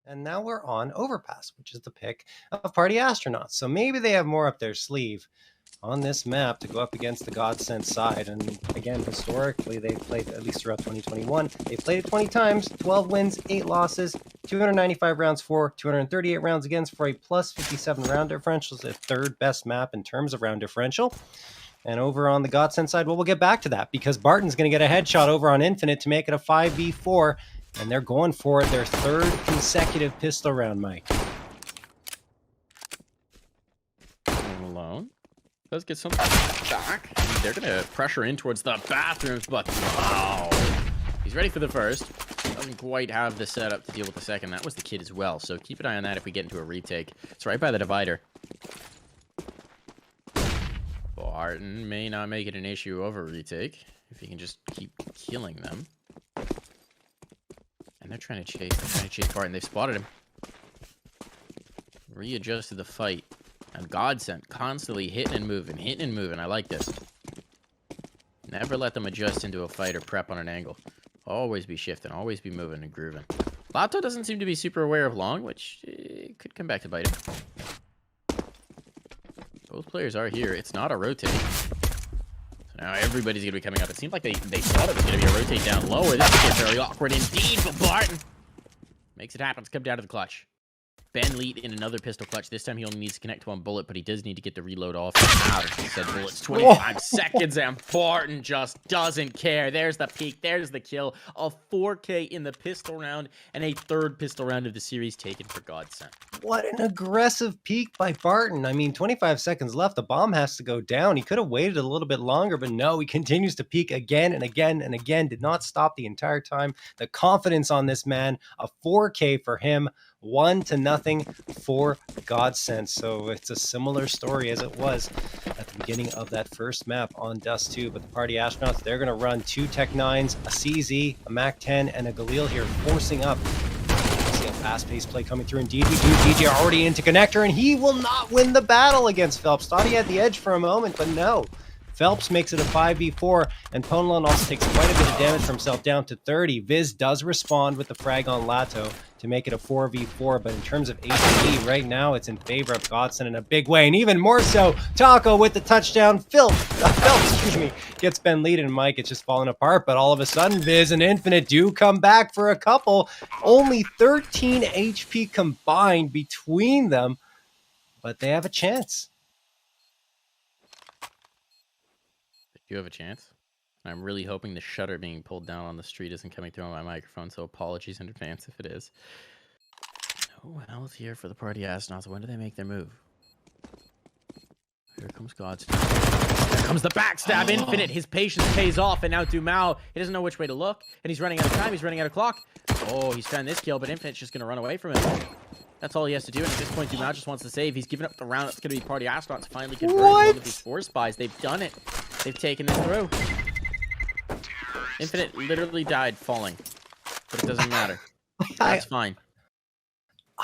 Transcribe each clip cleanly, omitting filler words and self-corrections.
And now we're on Overpass, which is the pick of Party Astronauts. So maybe they have more up their sleeve on this map to go up against the GODSENT side. And again, historically, they've played, at least throughout 2021, they played it 20 times, 12 wins, 8 losses, 295 rounds for, 238 rounds against for a plus 57 round differential. It's the third best map in terms of round differential. And over on the GODSENT side, well, we'll get back to that because Barton's going to get a headshot over on Infinite to make it a 5v4. And they're going for their third consecutive pistol round, Mike. Alone. Let's get some back. They're going to pressure in towards the bathrooms, but wow. He's ready for the first. Doesn't quite have the setup to deal with the second. That was the kid as well, so keep an eye on that if we get into a retake. It's right by the divider. Barton may not make it an issue over retake if he can just keep killing them. And they're trying to chase Barton. They've spotted him. Readjusted the fight. And GODSENT constantly hitting and moving. I like this. Never let them adjust into a fight or prep on an angle. Always be shifting, always be moving and grooving. Lato doesn't seem to be super aware of long, which could come back to bite him. Both players are here. It's not a rotate. Now everybody's going to be coming up. It seemed like they thought it was going to be a rotate down lower. This is getting very awkward indeed, but Barton makes it happen. Let's come down to the clutch. Ben lead in another pistol clutch. This time he only needs to connect to one bullet, but he does need to get the reload off. He said bullets, 25 seconds, and Barton just doesn't care. There's the peak. There's the kill. A 4K in the pistol round, and a third pistol round of the series taken for GODSENT. What an aggressive peek by Barton. I mean, 25 seconds left. The bomb has to go down. He could have waited a little bit longer, but no, he continues to peek again and again and again. Did not stop the entire time. The confidence on this man, a 4K for him. 1-0 for GODSENT. So it's a similar story as it was at the beginning of that first map on Dust 2. But the Party Astronauts, they're going to run 2 Tech 9s, a CZ, a Mac 10, and a Galil here, forcing up. See a fast-paced play coming through. Indeed, we do. DJ already into connector, and he will not win the battle against Phelps. Thought he had the edge for a moment, but no. Phelps makes it a 5v4, and Ponelon also takes quite a bit of damage for himself, down to 30. Viz does respond with the frag on Lato to make it a 4v4, but in terms of HP, right now it's in favor of GODSENT in a big way, and even more so, Taco with the touchdown. Phelps, gets Ben lead, and Mike, it's just falling apart, but all of a sudden, Viz and Infinite do come back for a couple. Only 13 HP combined between them, but they have a chance. You have a chance. I'm really hoping the shutter being pulled down on the street isn't coming through on my microphone, so apologies in advance if it is. No health here for the Party Astronauts. When do they make their move? Here comes GODSENT. There comes the backstab. Infinite. His patience pays off, and now Dumao, he doesn't know which way to look, and he's running out of time. He's running out of clock. Oh, he's found this kill, but Infinite's just going to run away from him. That's all he has to do, and at this point, Dumao just wants to save. He's given up the round. It's going to be Party Astronauts finally converting one of these 4 spies. They've done it. They've taken this through. Infinite literally died falling, but it doesn't matter. That's fine.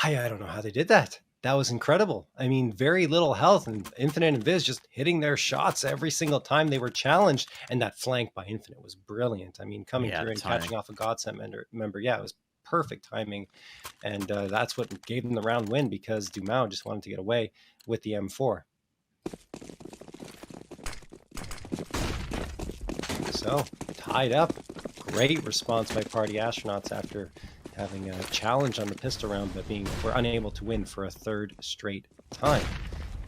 I don't know how they did that. That was incredible. I mean, very little health, and Infinite and Viz just hitting their shots every single time they were challenged, and that flank by Infinite was brilliant. I mean, coming through and catching off a GODSENT member, yeah, it was perfect timing, and that's what gave them the round win, because Dumao just wanted to get away with the M4. So, tied up. Great response by Party Astronauts after having a challenge on the pistol round, but were unable to win for a third straight time.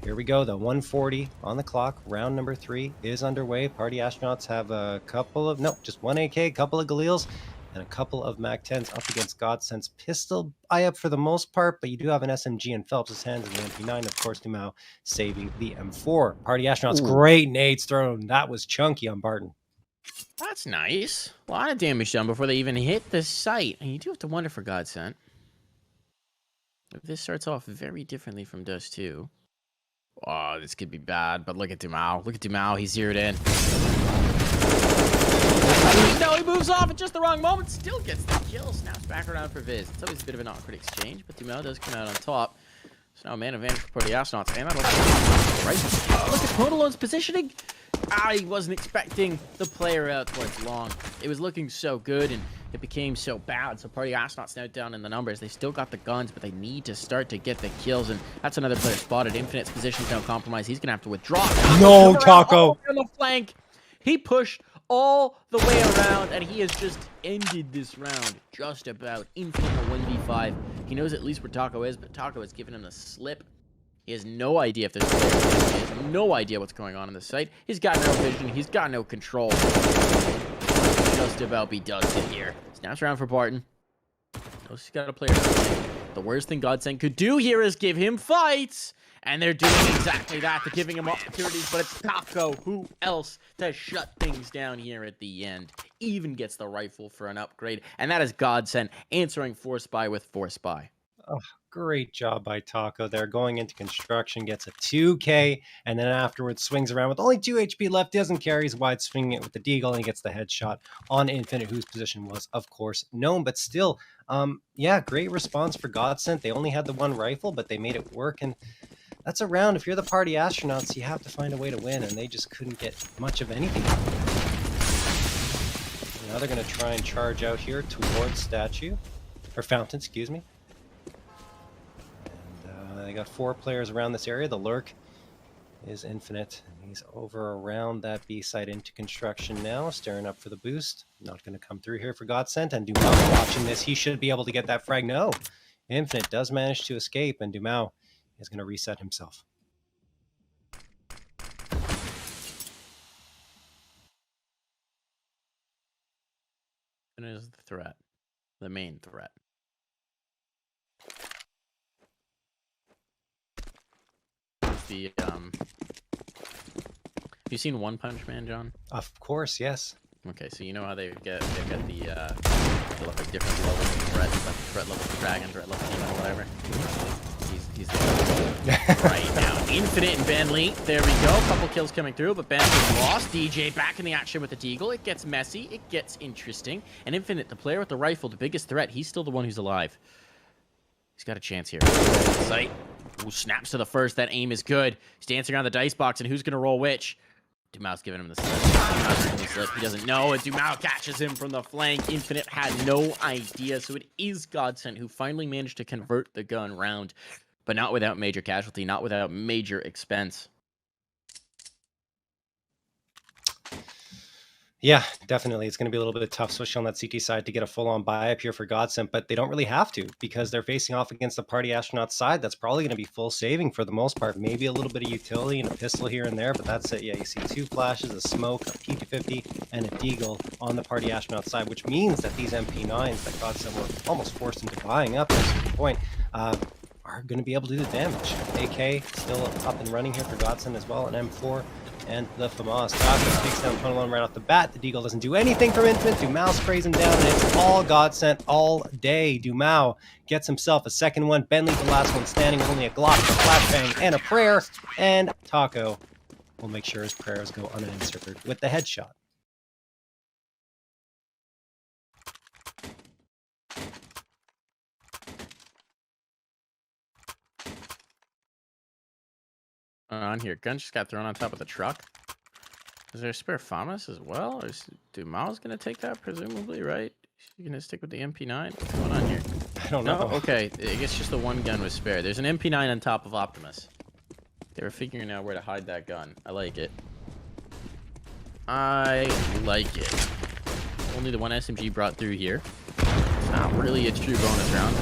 Here we go, the 140 on the clock. Round number 3 is underway. Party Astronauts have a couple of, just one AK, a couple of Galils, and a couple of Mac 10s up against GODSENT's pistol buy-up for the most part, but you do have an SMG in Phelps' hands and the MP9, of course, Dumao saving the M4. Party Astronauts, great nades thrown. That was chunky on Barton. That's nice. A lot of damage done before they even hit the site. And you do have to wonder for GODSENT. This starts off very differently from Dust 2. Oh, this could be bad, but look at Dumao. Look at Dumao. He's zeroed in. No, he moves off at just the wrong moment. Still gets the kill. Snaps back around for Viz. It's always a bit of an awkward exchange, but Dumao does come out on top. So now man advantage for the Astronauts. And that'll right. Look at Ponelon's positioning. I wasn't expecting the player out towards long. It was looking so good, and it became so bad. So Party Astronauts now down in the numbers. They still got the guns, but they need to start to get the kills. And that's another player spotted. Infinite's position's now compromised. He's going to have to withdraw. No, Taco. On the flank. He pushed all the way around, and he has just ended this round just about. Infinite 1v5. He knows at least where Taco is, but Taco has given him the slip. He has no idea if there's a player. He has no idea what's going on in the site. He's got no vision. He's got no control. Just about be done here. Snaps around for Barton. Knows he's got a player. The worst thing GODSENT could do here is give him fights. And they're doing exactly that. They're giving him opportunities, but it's Taco. Who else to shut things down here at the end? Even gets the rifle for an upgrade. And that is GODSENT answering Force Buy with Force Buy. Oh, great job by Taco there. Going into construction, gets a 2K, and then afterwards swings around with only 2 HP left. Doesn't carry. He's wide swinging it with the Deagle, and he gets the headshot on Infinite, whose position was, of course, known. But still, yeah, great response for GODSENT. They only had the one rifle, but they made it work, and that's a round. If you're the Party Astronauts, you have to find a way to win, and they just couldn't get much of anything. Now they're going to try and charge out here towards Statue, or Fountain, excuse me. And they got 4 players around this area. The Lurk is Infinite. He's over around that B site into construction now, staring up for the boost. Not going to come through here for GODSENT, and Dumau watching this. He should be able to get that frag. No, Infinite does manage to escape, and Dumau is going to reset himself. And is the threat, the main threat. Have you seen One Punch Man, John? Of course, yes. Okay, so you know how they've got the like different levels of threat, like threat level for dragon, threat level demon, whatever. He's there. Right now, Infinite and Bentley. There we go. Couple kills coming through, but Bentley lost. DJ back in the action with the Deagle. It gets messy. It gets interesting. And Infinite, the player with the rifle, the biggest threat, he's still the one who's alive. He's got a chance here. Sight. Ooh, snaps to the first. That aim is good. He's dancing around the dice box, and who's going to roll which? Dumau's giving him the slip. He doesn't know, and Dumau catches him from the flank. Infinite had no idea, so it is GODSENT who finally managed to convert the gun round, but not without major casualty, not without major expense. Yeah, definitely. It's going to be a little bit tough, especially on that CT side, to get a full-on buy up here for GODSENT, but they don't really have to because they're facing off against the Party Astronauts side. That's probably going to be full saving for the most part. Maybe a little bit of utility and a pistol here and there, but that's it. Yeah, you see 2 flashes, a smoke, a P250, and a Deagle on the Party Astronaut side, which means that these MP9s that GODSENT were almost forced into buying up at a certain point are going to be able to do the damage. AK still up and running here for GODSENT as well, an M4. And the FAMAS. Taco takes down Tunnel right off the bat. The Deagle doesn't do anything from Infinite. Dumau sprays him down, and it's all GODSENT all day. Dumau gets himself a second one. Bentley, the last one, standing with only a Glock, a flashbang, and a prayer. And Taco will make sure his prayers go unanswered with the headshot. On here, gun just got thrown on top of the truck. Is there a spare FAMAS as well? Or is Dumau's gonna take that, presumably, right? You're gonna stick with the MP9? What's going on here? I don't know. No? Okay, I guess just the one gun was spare. There's an MP9 on top of Optimus. They were figuring out where to hide that gun. I like it. I like it. Only the one SMG brought through here. It's not really a true bonus round.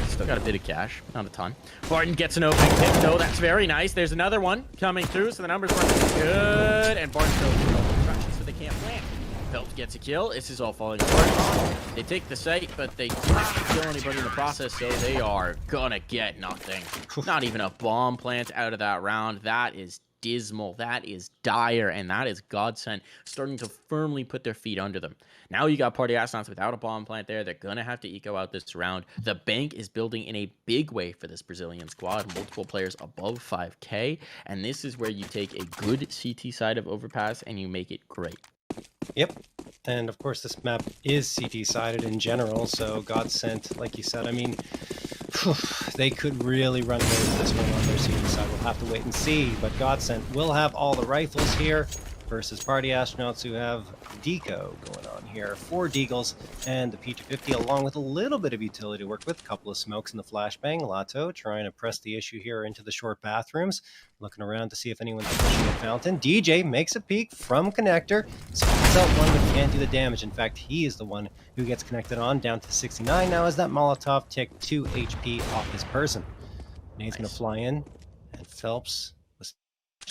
Still got a bit of cash, not a ton. Barton gets an opening pick, though. That's very nice. There's another one coming through, so the numbers are good. And Barton goes through all the instructions, so they can't plant. Phelps gets a kill. This is all falling apart. They take the site, but they can't kill anybody in the process, so they are gonna get nothing. Not even a bomb plant out of that round. That is dismal. That is dire, and that is GODSENT starting to firmly put their feet under them. Now you got Party Astronauts without a bomb plant there. They're going to have to eco out this round. The bank is building in a big way for this Brazilian squad. Multiple players above 5K, and this is where you take a good CT side of Overpass and you make it great. Yep. And of course, this map is CT-sided in general, so GODSENT, like you said, I mean, they could really run away with this one on their CT side. We'll have to wait and see, but GODSENT will have all the rifles here versus Party Astronauts who have Deco going on here. here. 4 Deagles and the P250, along with a little bit of utility to work with. A couple of smokes in the flashbang. Lato trying to press the issue here into the short bathrooms. Looking around to see if anyone's pushing a fountain. DJ makes a peek from connector. Spots out one, but can't do the damage. In fact, he is the one who gets connected on, down to 69 now as that Molotov ticked 2 HP off his person. Nade's going to fly in, and Phelps was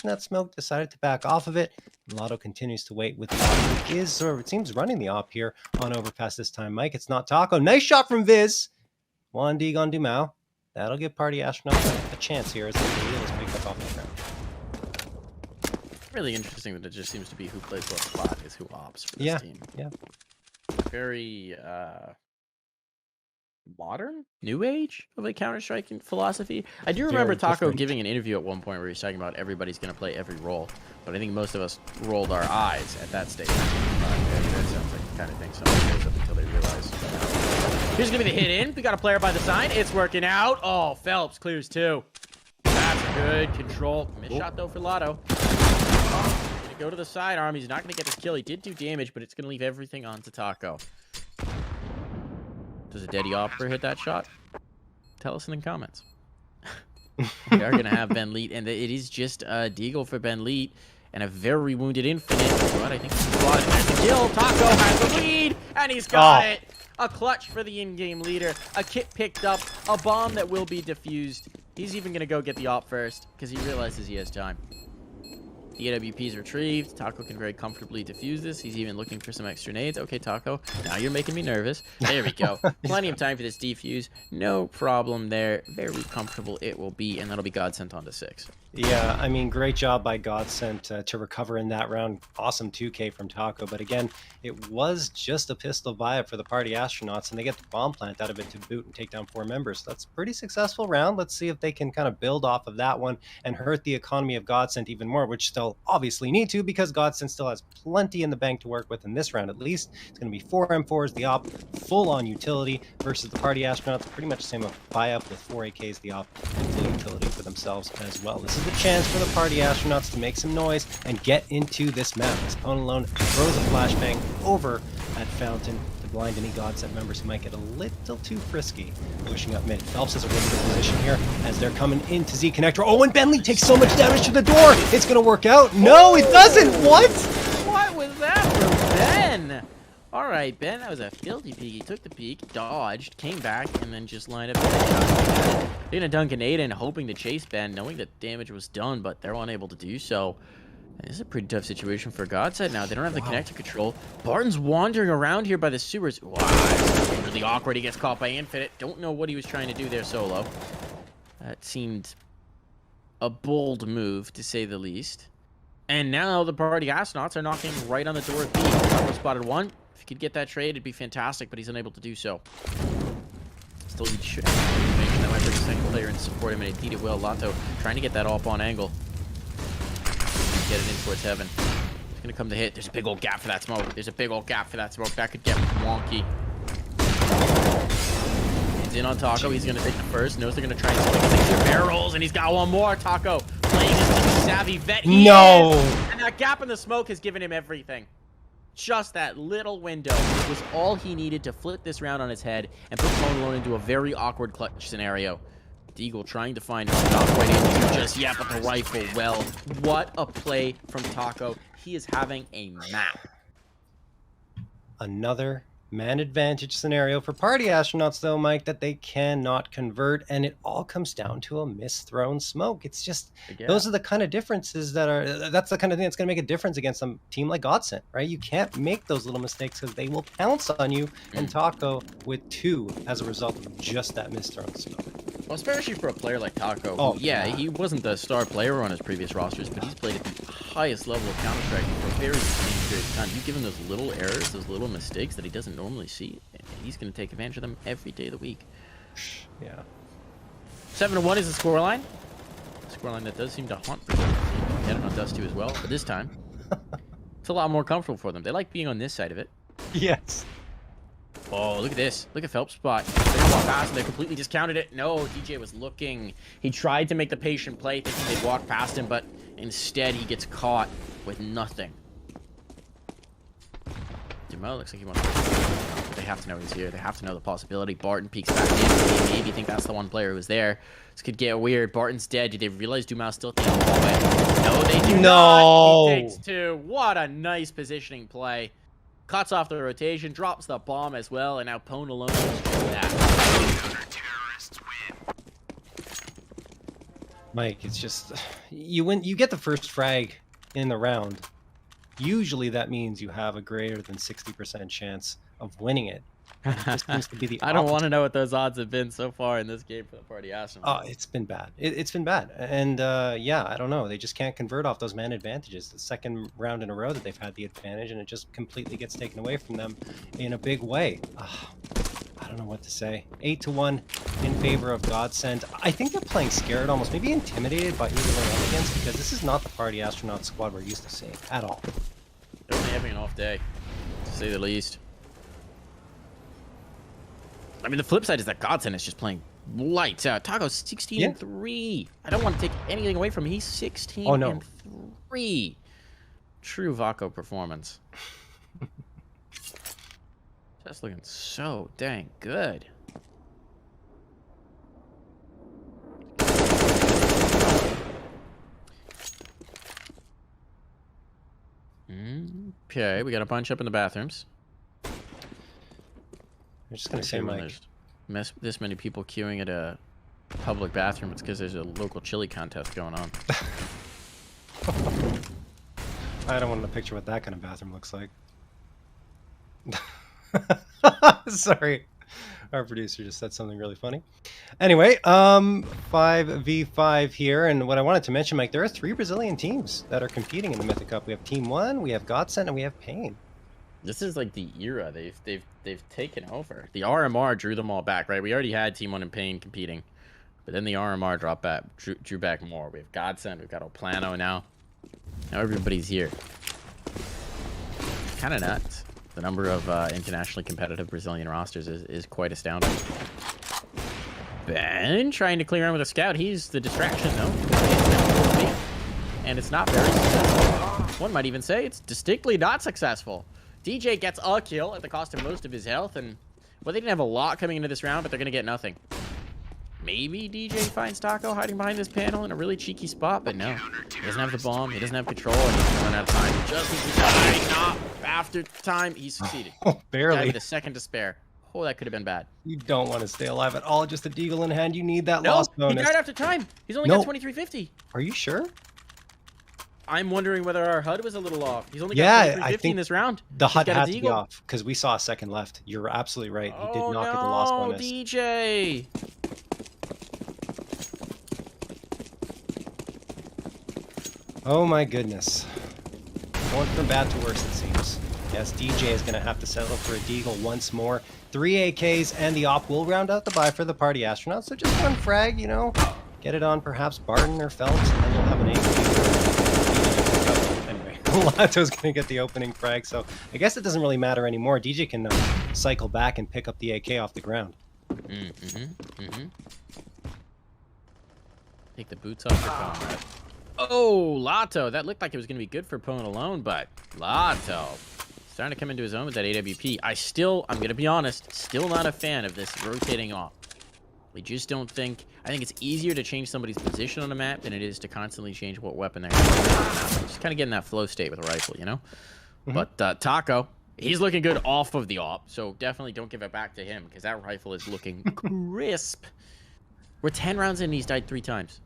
that smoke, decided to back off of it. Lotto continues to wait with the op. It seems running the op here on Overpass this time. Mike, it's not Taco. Nice shot from Viz. One dig on Dumao. That'll give Party Astronaut a chance here as the wheels pick up off the ground. Really interesting that it just seems to be who plays what spot is who ops for this team. Yeah. Very modern, new age of a Counter-Strike philosophy. I do remember Taco giving an interview at one point where he was talking about everybody's going to play every role, but I think most of us rolled our eyes at that stage. That sounds like the kind of thing someone goes up until they realize. Here's going to be the hit in. We got a player by the side. It's working out. Oh, Phelps clears 2. That's good control. Missed shot, though, for Lotto. Gonna go to the sidearm. He's not going to get this kill. He did do damage, but it's going to leave everything on to Taco. Does a Daddy Opera hit that shot? Tell us in the comments. We are going to have Ben Leet, and it is just a deagle for Ben Leet, and a very wounded Infinite. But I think he's got it. There's the kill. Taco has the lead, and he's got it. A clutch for the in-game leader. A kit picked up. A bomb that will be defused. He's even going to go get the op first, because he realizes he has time. The AWP is retrieved. Taco can very comfortably defuse this. He's even looking for some extra nades. Okay, Taco, now you're making me nervous. There we go. Plenty of time for this defuse. No problem there. Very comfortable it will be, and that'll be GODSENT onto 6. Yeah, I mean, great job by GODSENT to recover in that round. Awesome 2K from Taco, but again, it was just a pistol buy-up for the Party Astronauts, and they get the bomb plant out of it to boot and take down 4 members. So that's a pretty successful round. Let's see if they can kind of build off of that one and hurt the economy of GODSENT even more, which they'll obviously need to because GODSENT still has plenty in the bank to work with in this round at least. It's going to be 4 M4s, the op, full-on utility versus the Party Astronauts. Pretty much the same buy-up with 4 AKs, the op, and full utility for themselves as well. This is the chance for the Party Astronauts to make some noise and get into this map. As Opponent Alone throws a flashbang over at Fountain to blind any GODSENT members who might get a little too frisky pushing up mid. Phelps has a really good position here as they're coming into Z Connector. Oh, and Bentley takes so much damage to the door. It's going to work out. No, it doesn't. What? What was that for Ben? All right, Ben, that was a filthy peek. He took the peek, dodged, came back, and then just lined up. They're going to dunk an 8 in, hoping to chase Ben, knowing that damage was done, but they're unable to do so. And this is a pretty tough situation for GODSENT now. They don't have the connector control. Barton's wandering around here by the sewers. Wow, it's really awkward. He gets caught by Infinite. Don't know what he was trying to do there solo. That seemed a bold move, to say the least. And now the Party Astronauts are knocking right on the door of B. Taco spotted 1. If he could get that trade, it'd be fantastic, but he's unable to do so. Still, he should have that might bring a second player and support him, and indeed it will. Lato trying to get that up on angle. Get it in towards heaven. He's gonna come to hit. There's a big old gap for that smoke. There's a big old gap for that smoke. That could get wonky. He's in on Taco. He's gonna take the first. Knows they're gonna try and stick your barrels, and he's got one more. Taco playing his savvy vet. No! And that gap in the smoke has given him everything. Just that little window was all he needed to flip this round on his head and put Opponent Alone into a very awkward clutch scenario. Deagle trying to find him, not quite able to just yet, but the rifle, well, what a play from Taco. He is having a map. Another man advantage scenario for Party Astronauts, though, Mike, that they cannot convert, and it all comes down to a misthrown smoke. It's just, those are the kind of differences that's the kind of thing that's going to make a difference against some team like GODSENT, right? You can't make those little mistakes because they will pounce on you, and Taco with 2 as a result of just that misthrown smoke. Well, especially for a player like Taco. Oh, yeah, he wasn't the star player on his previous rosters, but he's played at the highest level of Counter-Strike for a very sustained period of time. You give him those little errors, those little mistakes that he doesn't normally see, and he's going to take advantage of them every day of the week. Yeah. 7-1 is the scoreline. Scoreline that does seem to haunt for them. Get it on Dust 2 as well, but this time, it's a lot more comfortable for them. They like being on this side of it. Yes. Oh, look at this. Look at Phelps' spot. They're going to walk past and they completely discounted it. No, DJ was looking. He tried to make the patient play, thinking they'd walk past him, but instead he gets caught with nothing. Dumo looks like he wants to... They have to know he's here. They have to know the possibility. Barton peeks back in. They maybe think that's the one player who was there. This could get weird. Barton's dead. Do they realize Dumo's still thinking the hallway? No, they do not. He takes 2. What a nice positioning play. Cuts off the rotation, drops the bomb as well, and now Pwn alone is that. Mike, it's just you get the first frag in the round. Usually that means you have a greater than 60% chance of winning it. This seems to be the I don't opposite. want to know what those odds have been so far in this game for the Party Astronauts. Oh, it's been bad. It's been bad. And yeah, I don't know. They just can't convert off those man advantages. The second round in a row that they've had the advantage, and it just completely gets taken away from them in a big way. I don't know what to say. 8-1 in favor of GODSENT. I think they're playing scared, almost maybe intimidated by who they're going up against, because this is not the Party Astronaut squad we're used to seeing at all. They're only having an off day, to say the least. I mean, the flip side is that GODSENT is just playing lights out. Taco's 16-3. I don't want to take anything away from him. He's 16-3. True Vaco performance. That's looking so dang good. Okay, we got a bunch up in the bathrooms. I'm just gonna say, Mike. There's this many people queuing at a public bathroom. It's because there's a local chili contest going on. I don't want to picture what that kind of bathroom looks like. Sorry, our producer just said something really funny. Anyway, 5v5 here, and what I wanted to mention, Mike, there are 3 Brazilian teams that are competing in the Mythic Cup. We have Team 1, we have GODSENT, and we have Pain. This is like the era they've taken over. The RMR drew them all back, right? We already had Team 1 and Pain competing, but then the RMR dropped back, drew back more. We have GODSENT, we've got Oplano now. Now everybody's here. Kind of nuts. The number of internationally competitive Brazilian rosters is quite astounding. Ben trying to clear him with a scout. He's the distraction, though. And it's not very successful. One might even say it's distinctly not successful. DJ gets a kill at the cost of most of his health, and well, they didn't have a lot coming into this round, but they're going to get nothing. Maybe DJ finds Taco hiding behind this panel in a really cheeky spot, but no. He doesn't have the bomb, he doesn't have control, and he's going to run out of time. Just as he's dying, not after time, he succeeded. Oh, barely. With a second to spare. Oh, that could have been bad. You don't want to stay alive at all, just a deagle in hand. You need that No, loss he bonus. died after time. He's only got 2350. Are you sure? I'm wondering whether our HUD was a little off. He's only got Yeah, 2350 in this round. The HUD had to be off, because we saw a second left. You're absolutely right. He did not get the loss bonus. DJ. Oh my goodness. Going from bad to worse, it seems. Yes, DJ is going to have to settle for a deagle once more. 3 AKs and the op will round out the buy for the Party Astronauts. So just one frag, you know, get it on perhaps Barton or Phelps, and then you'll have an AK. Anyway, Lato's going to get the opening frag, so I guess it doesn't really matter anymore. DJ can cycle back and pick up the AK off the ground. Take the boots off your comrade. Oh, Lato. That looked like it was going to be good for Pwn alone, but Lato starting to come into his own with that AWP. I'm going to be honest, still not a fan of this rotating off. We just don't think... I think it's easier to change somebody's position on a map than it is to constantly change what weapon they're using. Just kind of get in that flow state with a rifle, you know? But Taco, he's looking good off of the op, so definitely don't give it back to him, because that rifle is looking crisp. We're 10 rounds in and he's died 3 times.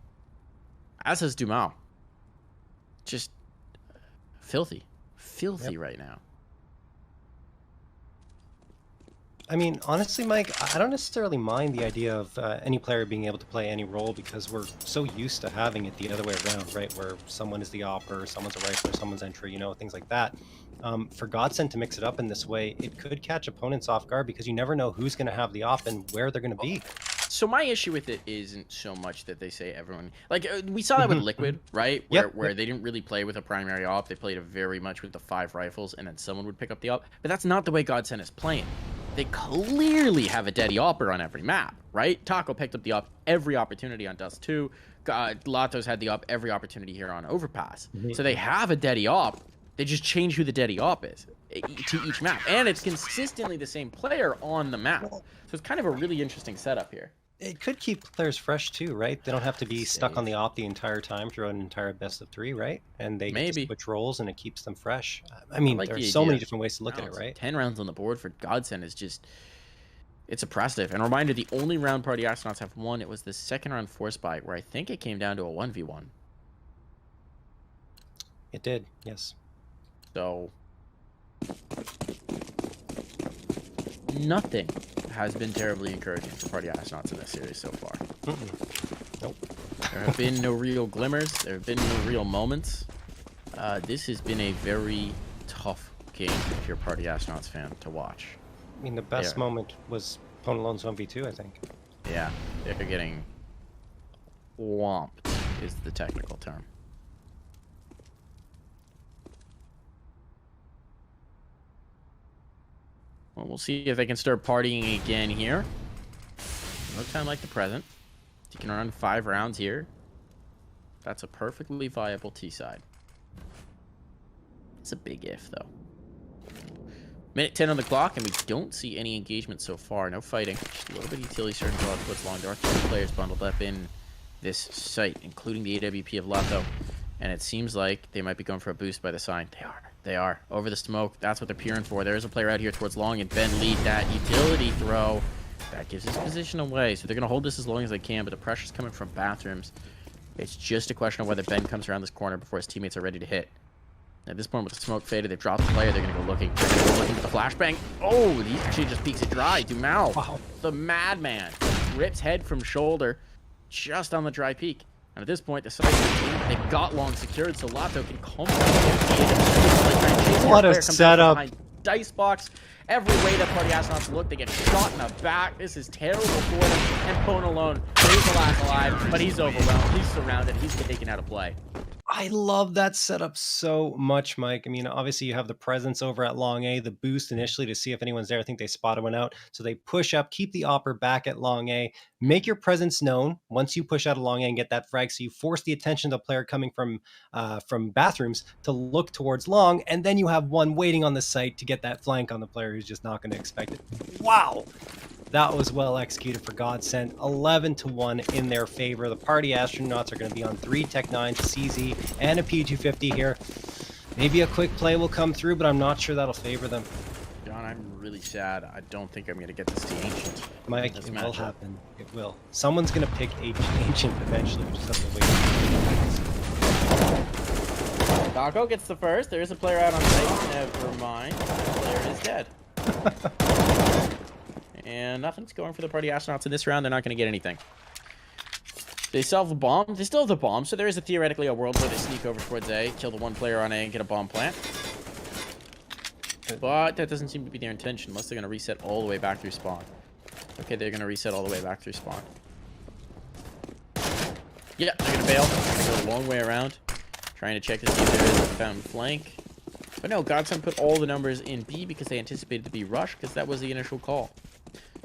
As has Dumas. Just filthy. Filthy right now. I mean, honestly, Mike, I don't necessarily mind the idea of any player being able to play any role, because we're so used to having it the other way around, right? Where someone is the opper, someone's a rifler, someone's entry, you know, things like that. For GODSENT to mix it up in this way, it could catch opponents off guard, because you never know who's going to have the op and where they're going to be. So my issue with it isn't so much that they say everyone... Like, we saw that with Liquid, right? Where they didn't really play with a primary op. They played very much with the 5 rifles, and then someone would pick up the op. But that's not the way GODSENT is playing. They clearly have a daddy opper on every map, right? Taco picked up the op every opportunity on Dust 2. Lato's had the op every opportunity here on Overpass. So they have a daddy op. They just change who the Daddy Op is to each map. And it's consistently the same player on the map. So it's kind of a really interesting setup here. It could keep players fresh too, right? They don't have to be stuck on Save. the op the entire time throughout an entire best of 3, right? And they get to Maybe. switch roles, and it keeps them fresh. I mean, like there's the so many idea. different ways to look at it, Rounds. right? 10 rounds on the board for GODSENT is just... It's oppressive. And a reminder, the only round Party Astronauts have won, it was the second round Force Bite, where I think it came down to a 1v1. It did, yes. So... Nothing has been terribly encouraging for Party Astronauts in this series so far. Nope. There have been no real glimmers. There have been no real moments. This has been a very tough game if you're a Party Astronauts fan to watch. I mean, the best moment was Pwn Alone's 1v2, I think. Yeah, they're getting whomped is the technical term. Well, we'll see if they can start partying again here. No time like the present. You can run 5 rounds here. That's a perfectly viable T-side. It's a big if, though. Minute 10 on the clock, and we don't see any engagement so far. No fighting. Just a little bit of utility starting to draw towards long. There are 3 players bundled up in this site, including the AWP of Lato. And it seems like they might be going for a boost by the sign. They are. They are. Over the smoke. That's what they're peering for. There's a player out here towards long, and Ben lead that utility throw. That gives his position away. So they're going to hold this as long as they can, but the pressure's coming from bathrooms. It's just a question of whether Ben comes around this corner before his teammates are ready to hit. At this point, with the smoke faded, they've dropped the player. They're going to go looking. They're going to go looking for the flashbang. Oh, he actually just peeks it dry. Dumal, Wow. the madman, rips head from shoulder just on the dry peak. And at this point, the side they've got long secured, so Lato can come What a setup. Dice box. Every way that Party Astronauts look, they get shot in the back. This is terrible for them. And Pwn Alone, he's the last alive, but he's overwhelmed. He's surrounded. He's taken out of play. I love that setup so much, Mike. I mean, obviously you have the presence over at long A, the boost initially to see if anyone's there. I think they spotted one out. So they push up, keep the opper back at long A, make your presence known once you push out of long A and get that frag. So you force the attention of the player coming from bathrooms to look towards long. And then you have one waiting on the site to get that flank on the player who's just not going to expect it. Wow. That was well executed for GODSENT. 11-1 in their favor. The Party Astronauts are going to be on 3 Tech 9 CZ and a P250 here. Maybe a quick play will come through, but I'm not sure that'll favor them. John, I'm really sad. I don't think I'm going to get this to Ancient. Mike, it will happen. It will. Someone's going to pick Ancient eventually. We just have to wait. Taco gets the first. There is a player out on site. Never mind. The player is dead. And nothing's going for the Party Astronauts in this round. They're not going to get anything. They still have a bomb. They still have the bomb, so there is theoretically a world where they sneak over towards A, kill the one player on A, and get a bomb plant. But that doesn't seem to be their intention, unless they're going to reset all the way back through spawn. Okay, they're going to reset all the way back through spawn. Yeah, they're going to bail. They're going to go a long way around. Trying to check to see if there is a found flank. But no, GODSENT put all the numbers in B because they anticipated to be rushed, because that was the initial call.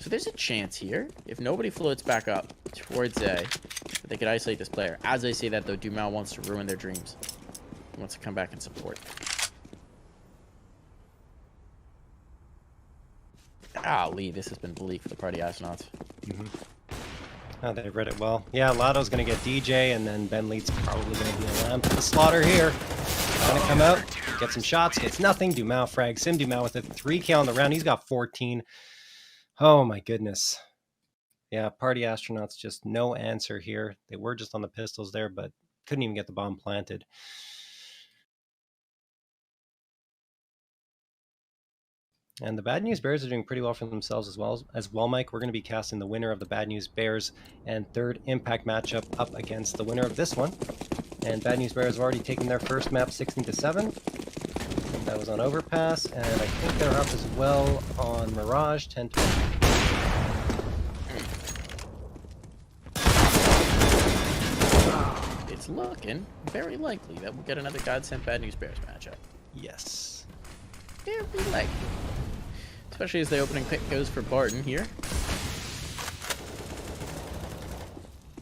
So there's a chance here, if nobody floats back up towards A, that they could isolate this player. As I say that, though, Dumal wants to ruin their dreams. He wants to come back and support. Golly, this has been bleak for the Party Astronauts. Oh, they read it well. Yeah, Lotto's going to get DJ, and then Ben Lead's probably going to be a lamb to the slaughter here. Going to come out, get some shots, gets nothing. Dumal frags him. Dumal with a 3K on the round. He's got 14. Oh my goodness. Yeah, Party Astronauts, just no answer here. They were just on the pistols there, but couldn't even get the bomb planted. And the Bad News Bears are doing pretty well for themselves as well, Mike. We're going to be casting the winner of the Bad News Bears and third Impact matchup up against the winner of this one. And Bad News Bears have already taken their first map 16-7. That was on Overpass, and I think they're up as well on Mirage 10-20. It's looking very likely that we'll get another GODSENT Bad News Bears matchup. Yes. Very likely. Especially as the opening pick goes for Barton here.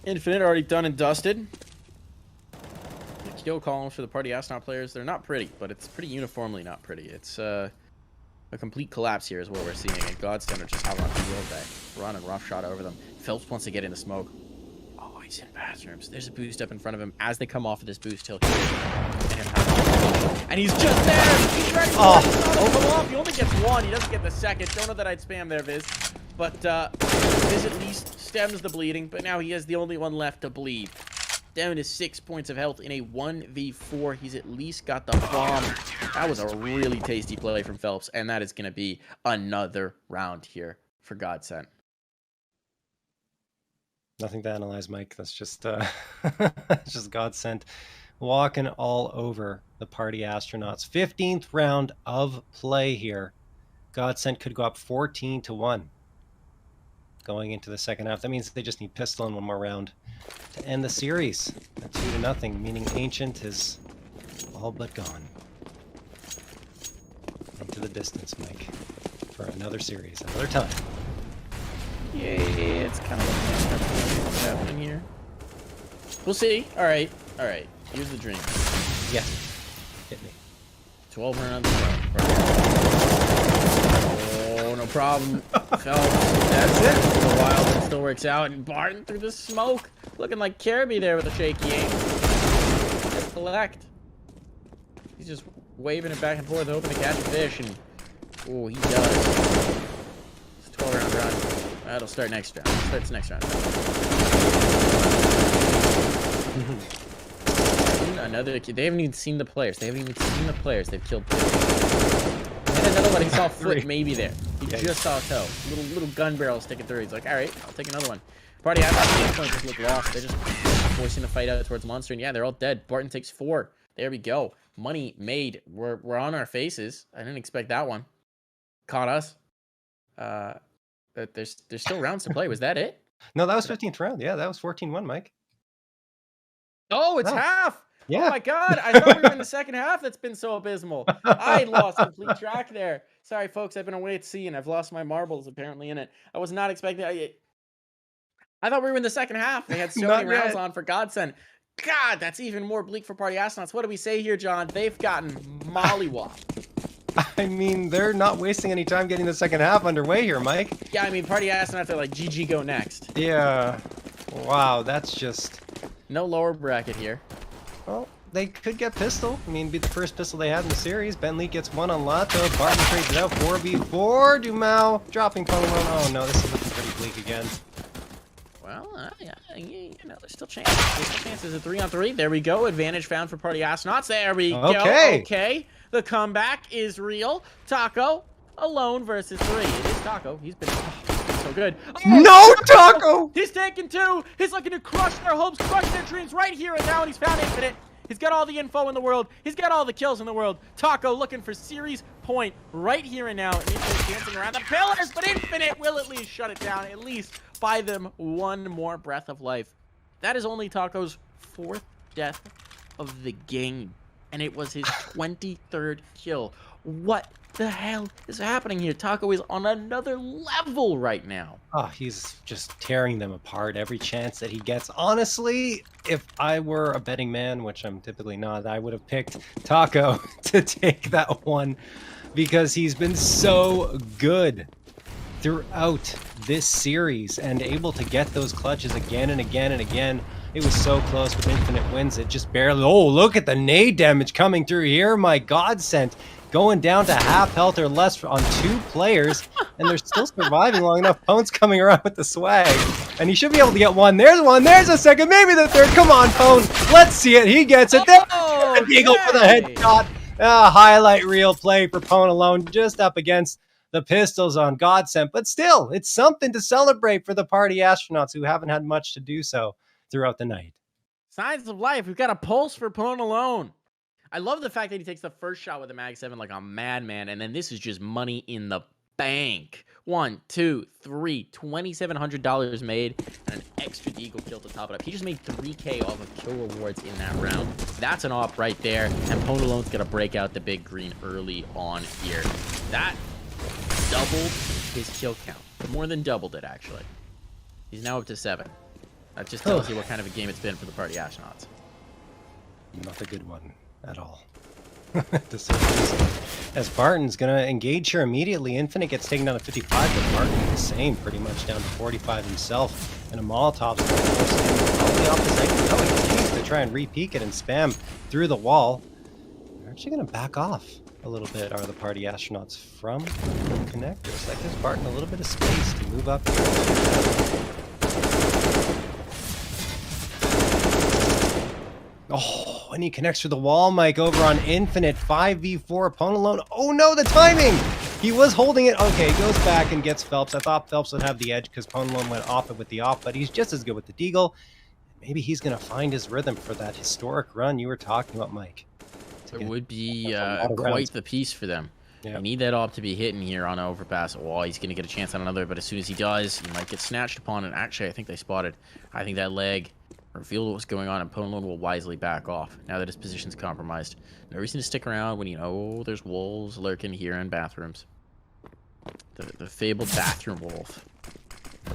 Infinite already done and dusted. kill columns for the Party Astronaut players. They're not pretty, but it's pretty uniformly not pretty. It's a complete collapse here is what we're seeing. And GODSENT are just having a field day. Run and rough shot over them. Phelps wants to get into smoke. Oh, he's in bathrooms. There's a boost up in front of him. As they come off of this boost, he'll kill him. And he's just there. He's ready for it. Come off. He only gets one. He doesn't get the second. Don't know that I'd spam there, Viz. But Viz at least stems the bleeding. But now he is the only one left to bleed. Down to 6 points of health in a 1v4. He's at least got the bomb. That was a really tasty play from Phelps. And that is going to be another round here for GODSENT. Nothing to analyze, Mike. That's just it's just GODSENT walking all over the Party Astronauts. 15th round of play here. GODSENT could go up 14-1 going into the second half. That means they just need pistol in one more round to end the series at 2-0, meaning Ancient is all but gone into the distance, Mike, for another series, another time. Yeah, it's kind of what's happening here. We'll see. All right. Here's the dream. Yeah, hit me. 12 rounds. Oh, no problem. Phelps. That's it. For a while, but it still works out. And Barton through the smoke, looking like Caribou there with a shaky aim. Let's collect. He's just waving it back and forth, hoping to catch a fish, and oh, he does. It's a 12-round run. That'll start next round. Starts next round. Another kid. They haven't even seen the players. They've killed two. And another one. He saw a foot maybe there. He just saw a toe. Little gun barrel sticking through. He's like, all right, I'll take another one. Party Astronauts just look lost. They're just forcing the fight out towards Monster. And yeah, they're all dead. Barton takes 4. There we go. Money made. We're on our faces. I didn't expect that one. Caught us. But there's still rounds to play. Was that it? No, that was 15th round. Yeah, that was 14-1, Mike. Oh, it's half. Yeah. Oh my God. I thought we were in the second half. That's been so abysmal. I lost complete track there. Sorry, folks. I've been away at sea and I've lost my marbles apparently in it. I was not expecting. I thought we were in the second half. They had so many rounds on for GODSENT. God, that's even more bleak for Party Astronauts. What do we say here, John? They've gotten mollywopped. I mean, they're not wasting any time getting the second half underway here, Mike. Yeah, I mean, Party Astronauts are like, GG, go next. Yeah. Wow, that's just... No lower bracket here. Well, they could get pistol. I mean, be the first pistol they had in the series. Bentley gets one on Lato. Barton trades it out 4v4. Dumau dropping Pokemon. Oh no, this is looking pretty bleak again. Well, yeah, you know, there's still chances. There's still chances. A 3-on-3. There we go. Advantage found for Party Astronauts. There we go. Okay. The comeback is real. Taco alone versus 3. It is Taco. He's been so good. Oh, no, Taco! He's taking 2. He's looking to crush their hopes, crush their dreams right here and now, and he's found Infinite. He's got all the info in the world. He's got all the kills in the world. Taco looking for series point right here and now. Infinite dancing around the pillars, but Infinite will at least shut it down, at least buy them one more breath of life. That is only Taco's 4th death of the game, and it was his 23rd kill. What the hell is happening here? Taco is on another level right now. Oh, he's just tearing them apart every chance that he gets. Honestly, if I were a betting man, which I'm typically not, I would have picked Taco to take that one because he's been so good throughout this series and able to get those clutches again and again and again. It was so close, but Infinite wins it just barely. Oh, look at the nade damage coming through here. My GODSENT going down to half health or less on 2 players, and they're still surviving long enough. Pone's coming around with the swag, and he should be able to get one. There's one. There's a second. Maybe the third. Come on, Pone. Let's see it. He gets it. Oh, the Eagle for the headshot. Highlight reel play for Pone alone, just up against the pistols on GODSENT. But still, it's something to celebrate for the Party Astronauts who haven't had much to do so throughout the night. Signs of life. We've got a pulse for Pone alone. I love the fact that he takes the first shot with a Mag 7 like a madman, and then this is just money in the bank. 1, 2, 3, $2,700 made, and an extra deagle kill to top it up. He just made 3K off of kill rewards in that round. That's an op right there, and Pone alone's gonna break out the big green early on here. That doubled his kill count. More than doubled it, actually. He's now up to 7. That just tells you what kind of a game it's been for the Party Astronauts. Not a good one at all. To say the least. As Barton's going to engage here immediately. Infinite gets taken down to 55, but Barton the same, pretty much down to 45 himself. And a Molotov's going to force him probably off his exit. No, he continues to try and re-peek it and spam through the wall. They're actually going to back off a little bit, are the party astronauts from the connectors. That gives Barton a little bit of space to move up here. Oh, and he connects through the wall, Mike, over on Infinite. 5v4, opponent alone. Oh no, the timing! He was holding it. Okay, goes back and gets Phelps. I thought Phelps would have the edge because opponent alone went off it with the off, but he's just as good with the deagle. Maybe he's going to find his rhythm for that historic run you were talking about, Mike. It would be quite the piece for them. Yeah. I need that op to be hitting here on an overpass. Oh, he's going to get a chance on another, but as soon as he does, he might get snatched upon. And actually, I think they spotted. I think that leg revealed what's going on, and opponent will wisely back off now that his position's compromised. No reason to stick around when you know there's wolves lurking here in bathrooms. The fabled bathroom wolf.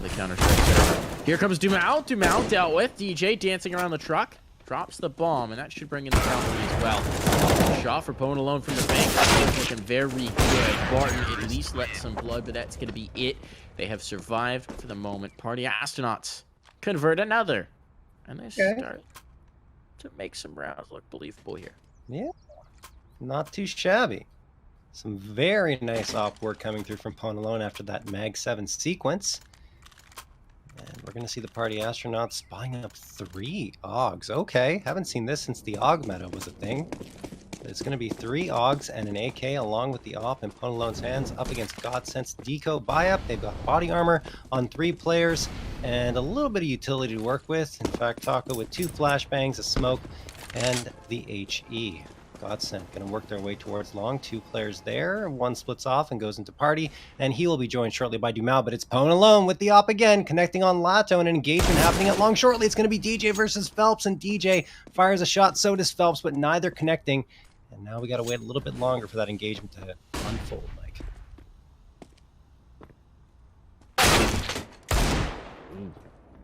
The counter-strike. Here comes Dumao. Dumao dealt with. DJ dancing around the truck. Drops the bomb, and that should bring in the counter as well. Shot for Pone alone from the bank. That's looking very good. Barton at least let some blood, but that's going to be it. They have survived for the moment. Party astronauts convert another. And they start to make some rounds look believable here. Yeah, not too shabby. Some very nice op work coming through from Pone alone after that Mag 7 sequence. And we're going to see the party astronauts spying up 3 Augs. Okay, haven't seen this since the Aug meta was a thing. But it's going to be 3 Augs and an AK along with the op in Pone alone's hands up against GODSENT's Deco buy-up. They've got body armor on 3 players and a little bit of utility to work with. In fact, Taco with 2 flashbangs, a smoke, and the HE. GODSENT going to work their way towards long. 2 players there. 1 splits off and goes into party, and he will be joined shortly by Dumao, but it's Pone alone with the op again, connecting on Lato, and an engagement happening at long shortly. It's going to be DJ versus Phelps, and DJ fires a shot, so does Phelps, but neither connecting. And now we got to wait a little bit longer for that engagement to unfold, Mike.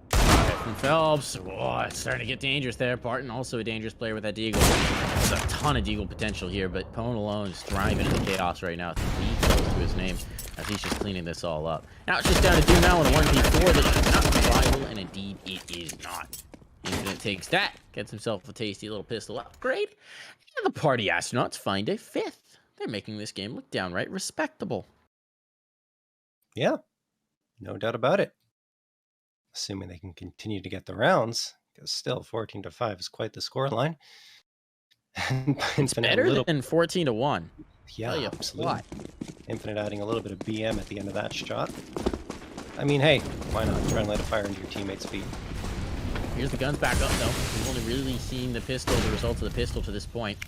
From Phelps. Oh, it's starting to get dangerous there. Barton also a dangerous player with that deagle. There's a ton of deagle potential here, but Pone alone is driving into chaos right now. 3 kills to his name as he's just cleaning this all up. Now it's just down to Dumao in a 1v4 that is not survivable, and indeed it is not. Infinite takes that, gets himself a tasty little pistol upgrade, and the party astronauts find a 5th. They're making this game look downright respectable. Yeah, no doubt about it. Assuming they can continue to get the rounds, because still 14-5 is quite the scoreline. It's better than 14-1. Yeah, absolutely. Infinite adding a little bit of BM at the end of that shot. I mean, hey, why not? Try and light a fire into your teammates' feet. Here's the guns back up, though. We've only really seen the pistol, the results of the pistol to this point.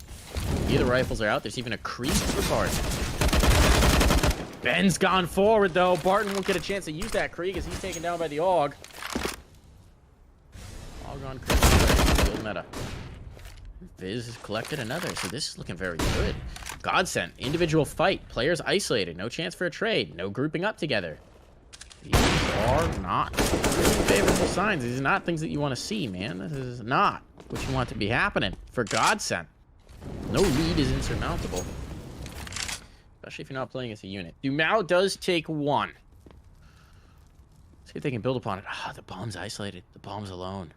Here the rifles are out. There's even a creep for Barton. Ben's gone forward, though. Barton won't get a chance to use that Krieg as he's taken down by the AUG. AUG on Krieg. Field meta. Viz has collected another, so this is looking very good. GODSENT. Individual fight. Players isolated. No chance for a trade. No grouping up together. These are not really favorable signs. These are not things that you want to see, man. This is not what you want to be happening for GODSENT. No lead is insurmountable. Especially if you're not playing as a unit. Dumao does take 1. See if they can build upon it. Ah, the bomb's isolated. The bomb's alone.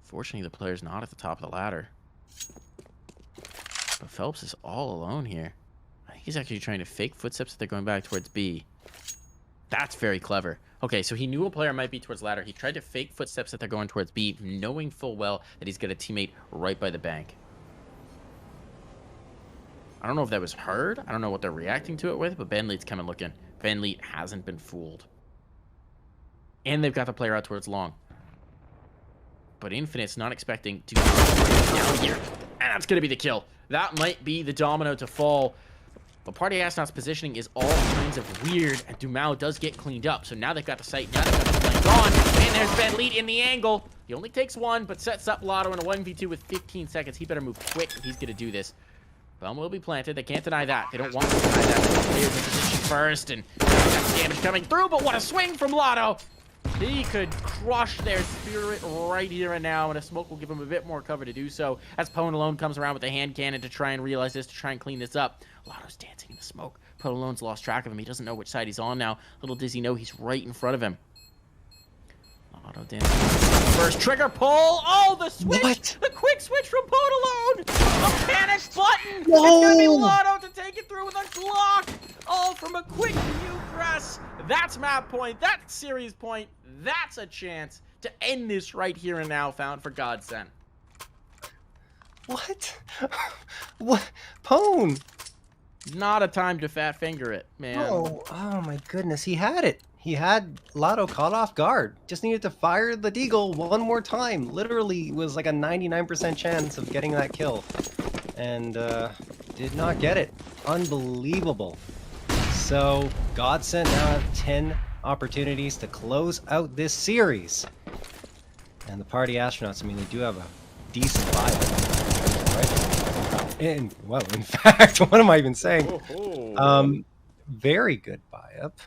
Fortunately, the player's not at the top of the ladder. But Phelps is all alone here. I think he's actually trying to fake footsteps that they're going back towards B. That's very clever. Okay, so he knew a player might be towards ladder. He tried to fake footsteps that they're going towards B, knowing full well that he's got a teammate right by the bank. I don't know if that was heard. I don't know what they're reacting to it with, but Benleet's coming looking. Benleet hasn't been fooled. And they've got the player out towards long. But Infinite's not expecting to down here. And that's going to be the kill. That might be the domino to fall. But Party Astronaut's positioning is all kinds of weird, and Dumao does get cleaned up. So now they've got the sight, now they've got the flank on, and there's Benleet in the angle. He only takes 1, but sets up Lotto in a 1v2 with 15 seconds. He better move quick if he's going to do this. Bomb will be planted. They can't deny that. They don't want to deny that. Players in position first, and that's damage coming through, but what a swing from Lotto! He could crush their spirit right here and now, and a smoke will give him a bit more cover to do so. As Pwn Alone comes around with a hand cannon to try and realize this, to try and clean this up. Lotto's dancing in the smoke. Pwn Alone's lost track of him. He doesn't know which side he's on now. Little does he know he's right in front of him. Lotto dancing. First trigger pull. Oh, the switch! What? The quick switch from Pwn Alone. A panic button. Whoa. It's gonna be Lotto to take it through with a Glock. Oh, from a quick U press. That's map point. That's series point. That's a chance to end this right here and now, found for GODSENT. What? What? Pwn! Not a time to fat finger it, man. Oh my goodness. He had it. He had Lotto caught off guard. Just needed to fire the deagle one more time. Literally was like a 99% chance of getting that kill. And did not get it. Unbelievable. So GODSENT now have 10 opportunities to close out this series. And the Party Astronauts, I mean, they do have a decent buy-up, right? And, well, in fact, what am I even saying? Very good buy-up.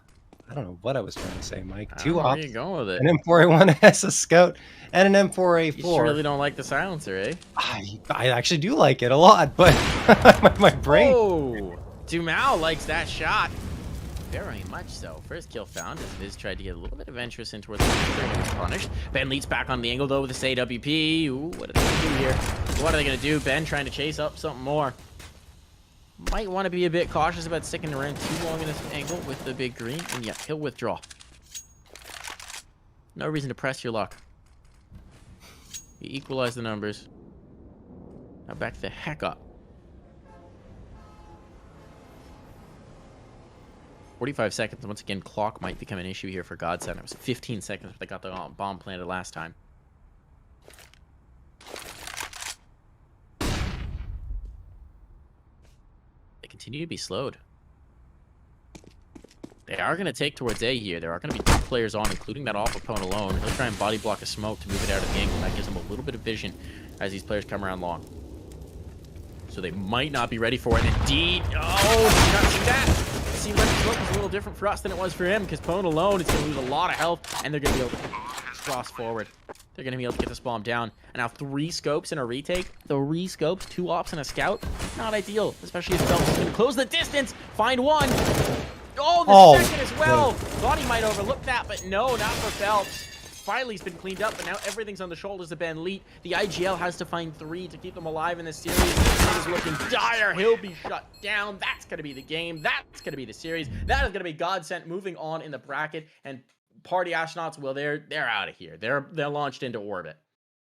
I don't know what I was trying to say, Mike. Two Where ops, you going with it? an M4A1S, a Scout, and an M4A4. You really don't like the silencer, eh? I actually do like it a lot, but my brain... Oh, Dumao likes that shot. Very much so. First kill found as Viz tried to get a little bit adventurous in towards the third and was punished. Ben leads back on the angle though with this AWP. Ooh, what are they going to do here? What are they going to do? Ben trying to chase up something more. Might want to be a bit cautious about sticking around too long in this angle with the big green. And yeah, he'll withdraw. No reason to press your luck. You equalize the numbers. Now back the heck up. 45 seconds. Once again, clock might become an issue here for GODSENT. It was 15 seconds, but they got the bomb planted last time. They continue to be slowed. They are going to take towards A here. There are going to be 2 players on, including that off opponent alone. He'll try and body block a smoke to move it out of the angle. That gives him a little bit of vision as these players come around long. So they might not be ready for it. Indeed. Oh, did you not see that? It seemed like the smoke was a little different for us than it was for him, because Pwn Alone is going to lose a lot of health, and they're going to be able to cross forward. They're going to be able to get this bomb down. And now 3 scopes in a retake. 3 scopes, 2 ops and a scout. Not ideal, especially if Phelps is going to close the distance. Find one. Oh, the second as well. Thought he might overlook that, but no, not for Phelps. Finally, he's been cleaned up, but now everything's on the shoulders of Ben Leet. The IGL has to find 3 to keep them alive in this series. It is looking dire. He'll be shut down. That's going to be the game. That's going to be the series. That is going to be GODSENT moving on in the bracket. And Party Astronauts, well, they're out of here. They're launched into orbit.